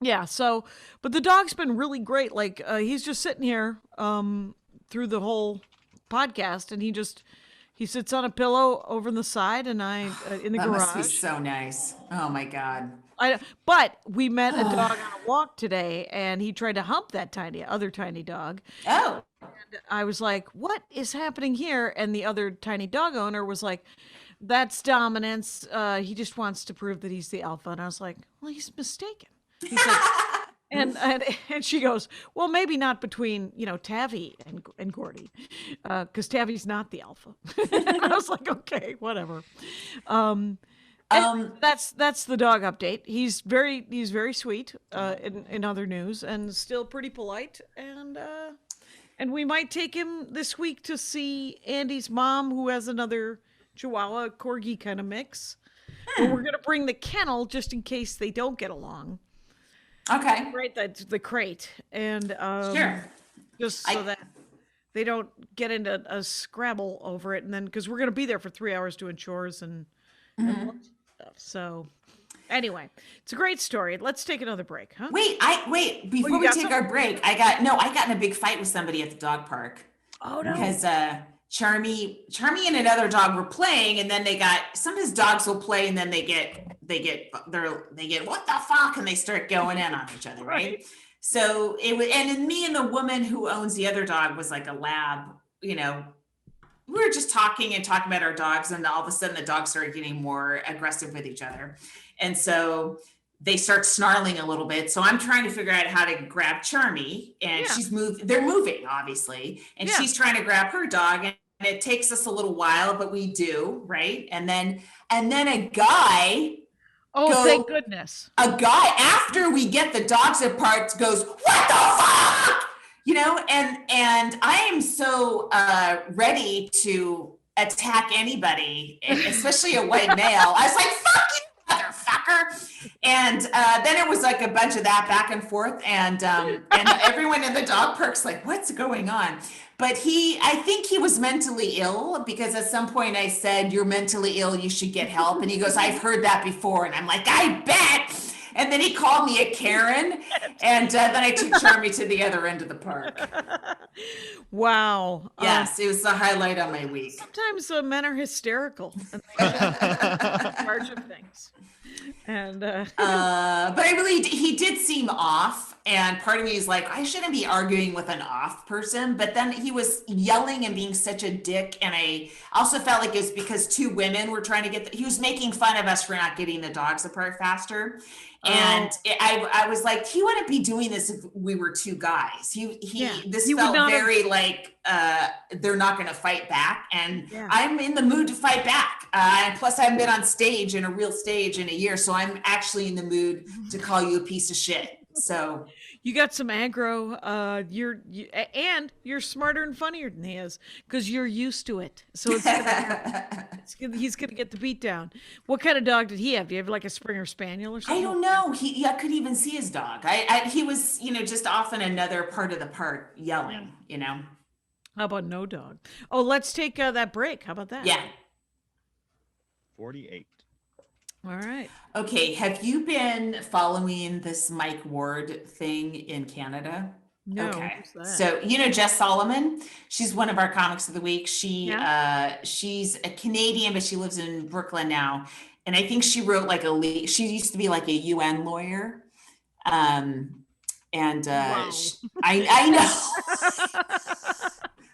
yeah, so, but the dog's been really great. Like, he's just sitting here through the whole podcast, and he sits on a pillow over on the side, and I in the That garage. must be so nice. Oh my God. But we met a dog on a walk today, and he tried to hump that other tiny dog. Oh. And I was like, what is happening here? And the other tiny dog owner was like, that's dominance. He just wants to prove that he's the alpha. And I was like, well, he's mistaken. He's like, and she goes, well, maybe not between, Tavi and Gordy, because Tavi's not the alpha. And I was like, okay, whatever. That's the dog update. He's very sweet in other news, and still pretty polite, and we might take him this week to see Andy's mom, who has another Chihuahua Corgi kind of mix. But we're gonna bring the kennel just in case they don't get along. Okay. Right, that's the crate, and Sure. just so that they don't get into a scrabble over it, and then because we're gonna be there for 3 hours doing chores and stuff. So anyway, it's a great story. Let's take another break, huh? Wait, before we take our break, I got in a big fight with somebody at the dog park. Oh no. Because Charmy and another dog were playing, and then sometimes dogs will play, and then they get what the fuck, and they start going in on each other, right? So it was, and then me and the woman who owns the other dog was like a lab, we were just talking about our dogs, and all of a sudden the dogs started getting more aggressive with each other. And so they start snarling a little bit. So I'm trying to figure out how to grab Charmy, and they're moving obviously. And she's trying to grab her dog, and it takes us a little while, but we do, right? And then a guy, thank goodness. A guy, after we get the dogs apart, goes, what the fuck? And I am so ready to attack anybody, especially a white male. I was like, fuck you, motherfucker. And then it was like a bunch of that back and forth. And everyone in the dog park's like, what's going on? But I think he was mentally ill, because at some point I said, you're mentally ill, you should get help. And he goes, I've heard that before. And I'm like, I bet. And then he called me a Karen, and then I took Charmy to the other end of the park. Wow. Yes, it was the highlight of my week. Sometimes men are hysterical and they in charge of things. And but he did seem off, and part of me is like, I shouldn't be arguing with an off person. But then he was yelling and being such a dick, and I also felt like it was because 2 women were trying to he was making fun of us for not getting the dogs apart faster. And I was like, he wouldn't be doing this if we were 2 guys. This felt very like they're not going to fight back, and I'm in the mood to fight back. And plus, I haven't been on stage, in a real stage, in a year, so I'm actually in the mood to call you a piece of shit. So you got some aggro. You're smarter and funnier than he is, because you're used to it. So he's gonna get the beat down. What kind of dog did he have? Do you have like a Springer Spaniel or something? I don't know. I couldn't even see his dog. He was, just off in another part of the park yelling. How about no dog? Oh, let's take that break. How about that? Yeah. 48. All right. Okay. Have you been following this Mike Ward thing in Canada? No. Okay. So, Jess Solomon, she's one of our comics of the week. She's a Canadian, but she lives in Brooklyn now. And I think she wrote she used to be like a UN lawyer. Wow. I know.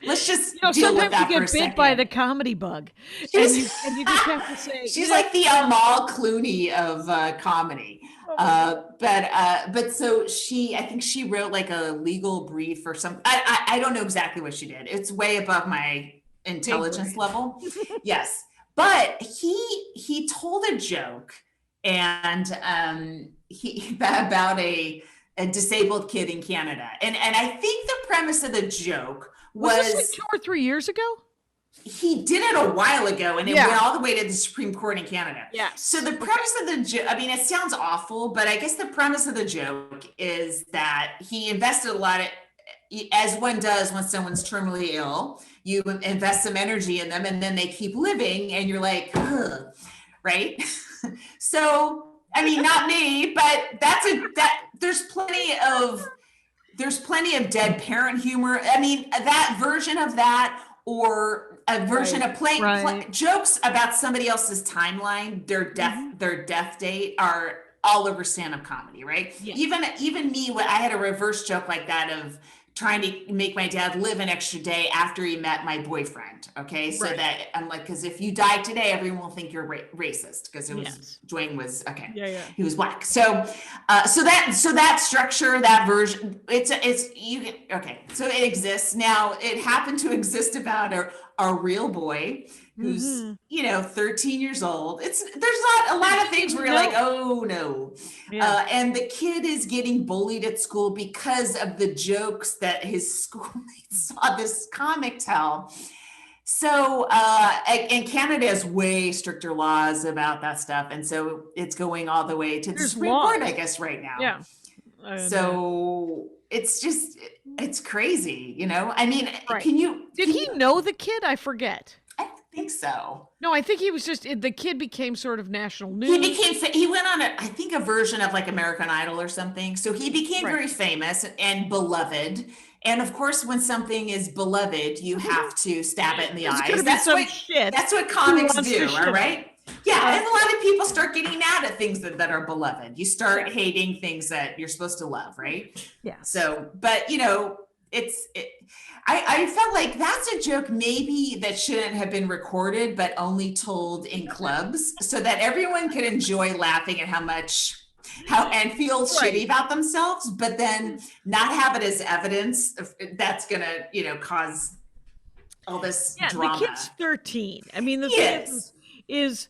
Let's just deal with that for a second. Sometimes you get bit by the comedy bug, and you just have to say she's like the Amal Clooney of comedy. But so I think she wrote like a legal brief or something. I don't know exactly what she did. It's way above my intelligence level. Yes, but he told a joke, and about a disabled kid in Canada, and I think the premise of the joke was this like 2 or 3 years ago? he did it a while ago, and it Yeah. went all the way to the Supreme Court in Canada. Yeah. So the premise of the joke, I mean, it sounds awful, but I guess the premise of the joke is that he invested a lot of, as one does when someone's terminally ill, you invest some energy in them and then they keep living and you're like, ugh, right? So, I mean, not me, but there's plenty of dead parent humor. I mean, that version of that, or a version of playing jokes about somebody else's timeline, their death date, are all over stand-up comedy, right? Yeah. Even me, I had a reverse joke like that of trying to make my dad live an extra day after he met my boyfriend. Okay. So that I'm like, because if you die today, everyone will think you're racist, because it was Dwayne was okay. Yeah. He was black. So that structure, that version, okay. So it exists. Now it happened to exist about a real boy who's 13 years old. There's not a lot of things where you're like, oh no. And the kid is getting bullied at school because of the jokes that his schoolmates saw this comic tell. So and Canada has way stricter laws about that stuff, and so it's going all the way to the Supreme Court, I guess, right now. Yeah. So it's crazy, I mean, did he know the kid? I forget. I don't think so. No, I think he was the kid became sort of national news. He went on I think a version of like American Idol or something. So he became very famous and beloved. And of course, when something is beloved, you have to stab it in the eyes. That's what comics do, all right? Yeah, and a lot of people start getting mad at things that are beloved. You start hating things that you're supposed to love, right? Yeah. So, but I felt like that's a joke maybe that shouldn't have been recorded, but only told in clubs, so that everyone could enjoy laughing at and feel shitty about themselves, but then not have it as evidence that's gonna, cause all this drama. The kid's 13. I mean, the thing is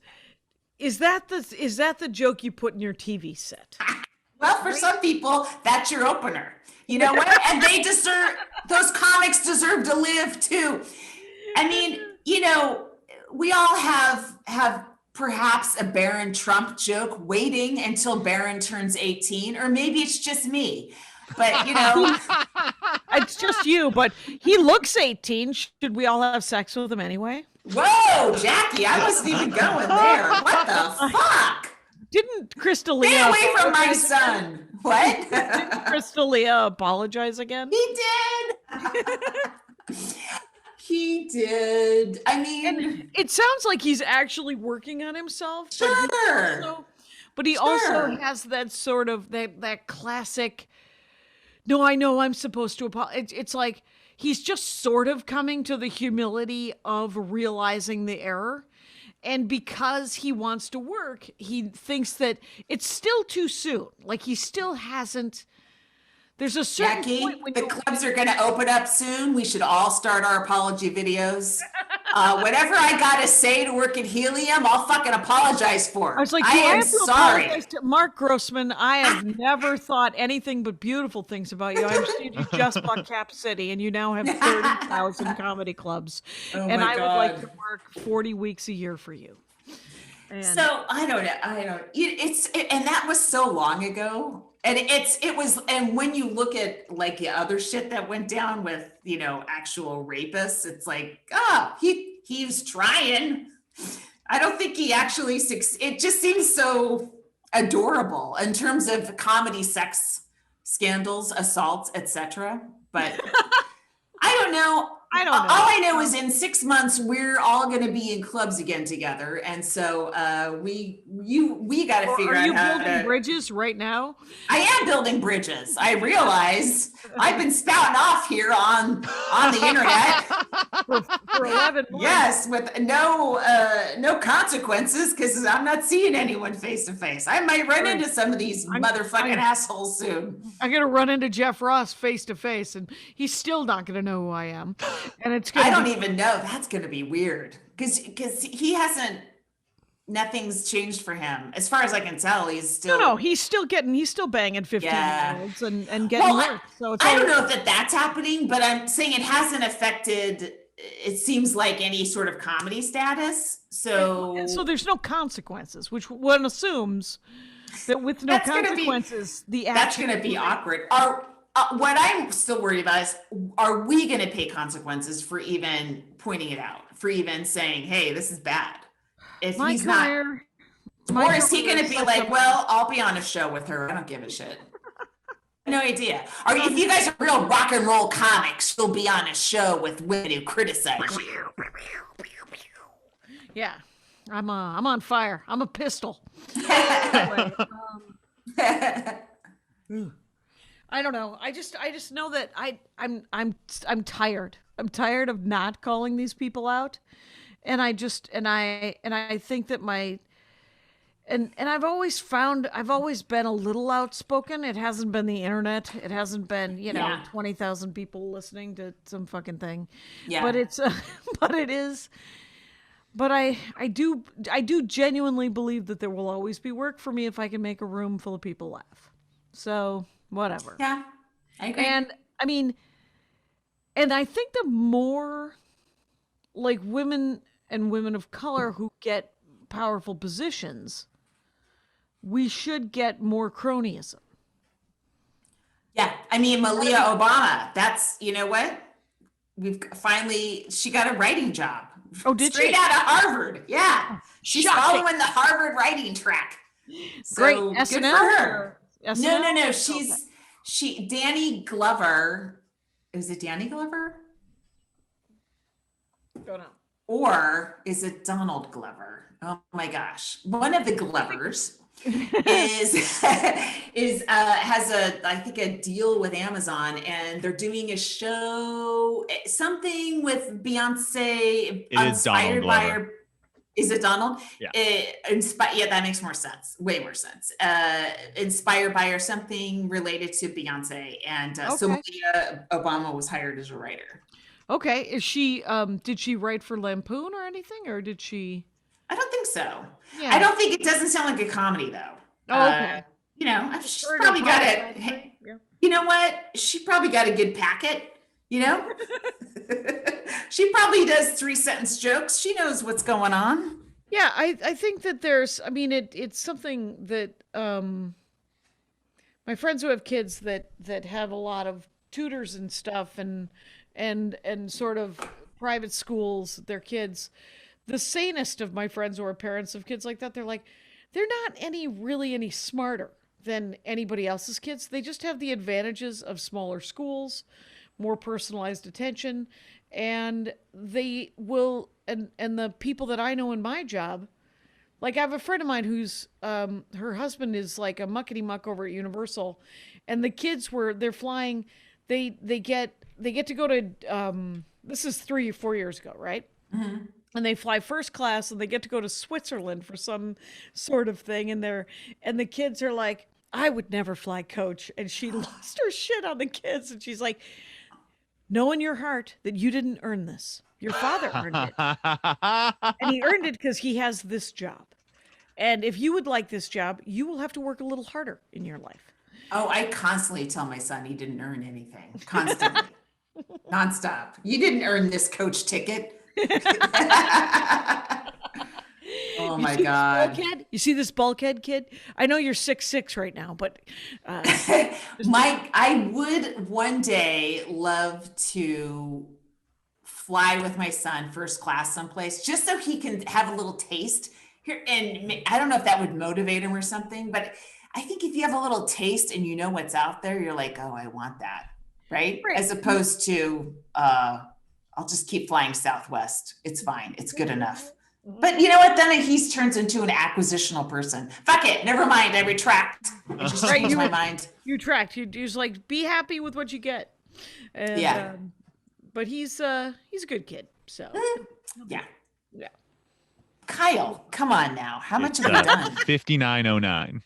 that the joke you put in your TV set? Well, for some people, that's your opener. You know what? And those comics deserve to live too. I mean, we all have perhaps a Barron Trump joke waiting until Barron turns 18, or maybe it's just me. But, it's just you, but he looks 18. Should we all have sex with him anyway? Whoa, Jackie, I wasn't even going there. What the fuck? Didn't Crystalia... Stay away from my son. What? Didn't Crystalia apologize again? He did. He did. I mean... And it sounds like he's actually working on himself. Sure. But he also has that sort of, that classic... No, I know I'm supposed to apologize. It's like he's just sort of coming to the humility of realizing the error. And because he wants to work, he thinks that it's still too soon. Like he still hasn't. There's a certain point when the clubs are going to open up soon. We should all start our apology videos. Whatever I got to say to work at Helium, I'll fucking apologize for. I was like, I am sorry. Mark Grossman, I have never thought anything but beautiful things about you. I understand you just bought Cap City and you now have 30,000 comedy clubs. And I would like to work 40 weeks a year for you. And so I don't know. And that was so long ago. And and when you look at like the other shit that went down with, actual rapists, it's like, he's trying. I don't think he actually it just seems so adorable in terms of comedy, sex scandals, assaults, etc. But I don't know. All I know is in 6 months we're all going to be in clubs again together, and so we got to figure out. Are you building bridges right now? I am building bridges. I realize I've been spouting off here on the internet for 11 months. Yes, with no consequences, because I'm not seeing anyone face to face. I might run into some of these motherfucking assholes soon. I'm gonna run into Jeff Ross face to face, and he's still not gonna know who I am. And I don't even know. That's going to be weird because he hasn't. Nothing's changed for him, as far as I can tell. He's still he's still banging 15-year-olds and getting work. So I don't know if that's happening, but I'm saying it hasn't affected it seems like any sort of comedy status. So, And so there's no consequences, which one assumes that with no That's gonna be- consequences, the that's action. going to be awkward. What I'm still worried about is, are we going to pay consequences for even pointing it out, for even saying, hey, this is bad? If My he's not, career, or is he going to be like, well, I'll be on a show with her. I don't give a shit. No idea. Or if you guys are real rock and roll comics, you'll be on a show with women who criticize you. yeah, I'm on fire. I'm a pistol. I don't know. I just know that I'm tired. I'm tired of not calling these people out, and I think that I've always been a little outspoken. It hasn't been the internet. It hasn't been, Yeah. 20,000 people listening to some fucking thing. Yeah. But it's but it is. But I do genuinely believe that there will always be work for me if I can make a room full of people laugh. So whatever. Yeah, I agree. And I mean, and I think the more like women and women of color who get powerful positions, we should get more cronyism. Yeah, I mean, Malia Obama, that's, you know what? She got a writing job. Oh, did she? Straight out of Harvard. Yeah. She's Shocking. following the Harvard writing track. So, Great. good SNL? for her. SNL? No. Danny Glover. Is it Danny Glover? Don't know. Or is it Donald Glover? Oh my gosh. One of the Glovers has I think a deal with Amazon, and they're doing a show, something with Beyonce. It is Donald Glover. Is it Donald? Yeah. Yeah, that makes more sense. Way more sense. Inspired by or something related to Beyonce. And so Okay. Malia Obama was hired as a writer. Okay. Is she did she write for Lampoon or anything, or did she? I don't think so. Yeah. I don't think it doesn't sound like a comedy though. Oh, okay. She's Heard probably of got it. it. Yeah. You know what? She probably got a good packet, you know? She probably does 3-sentence jokes. She knows what's going on. Yeah, I think that it's something that my friends who have kids that have a lot of tutors and stuff and sort of private schools, their kids, the sanest of my friends who are parents of kids like that, they're like, they're not any smarter than anybody else's kids. They just have the advantages of smaller schools, more personalized attention, and they will, and the people that I know in my job, like I have a friend of mine who's, her husband is like a muckety muck over at Universal, and the kids they're flying, they get to go to, this is 3 or 4 years ago, right? Mm-hmm. And they fly first class and they get to go to Switzerland for some sort of thing. And the kids are like, I would never fly coach. And she lost her shit on the kids. And she's like, know in your heart that you didn't earn this. Your father earned it. And he earned it because he has this job. And if you would like this job, you will have to work a little harder in your life. Oh, I constantly tell my son he didn't earn anything. Constantly. Nonstop. You didn't earn this coach ticket. Oh my God. You see this bulkhead kid? I know you're 6'6" right now, but Mike, I would one day love to fly with my son first class someplace just so he can have a little taste here. And I don't know if that would motivate him or something, but I think if you have a little taste and you know what's out there, you're like, oh, I want that. Right? As opposed to, I'll just keep flying Southwest. It's fine. It's good enough. But you know what? Then he turns into an acquisitional person. Fuck it. Never mind. I retract. I just changed my mind. You tracked. You just like, be happy with what you get. And, Yeah. But he's a good kid. So Yeah. yeah. Kyle, come on now. How much have we done? 5909.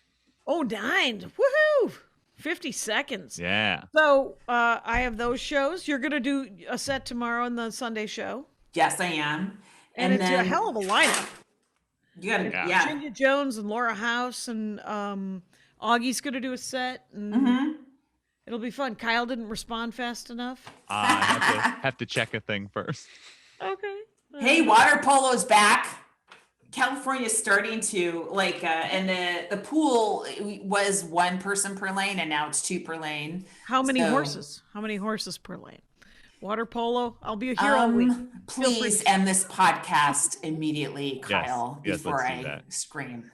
Oh, 9. Woohoo! 50 seconds. Yeah. So I have those shows. You're gonna do a set tomorrow on the Sunday show. Yes, I am. And it's then a hell of a lineup. You gotta, Yeah. yeah. Virginia Jones and Laura House and Augie's gonna do a set, and Mm-hmm. it'll be fun. Kyle didn't respond fast enough. I have to check a thing first. Okay. Hey, water polo's back. California's starting to and the pool was 1 person per lane, and now it's 2 per lane. How many So, horses? How many horses per lane? Water polo. I'll be here all week. Feel free Please to- end this podcast immediately, Kyle, Yes, before let's do I that. scream.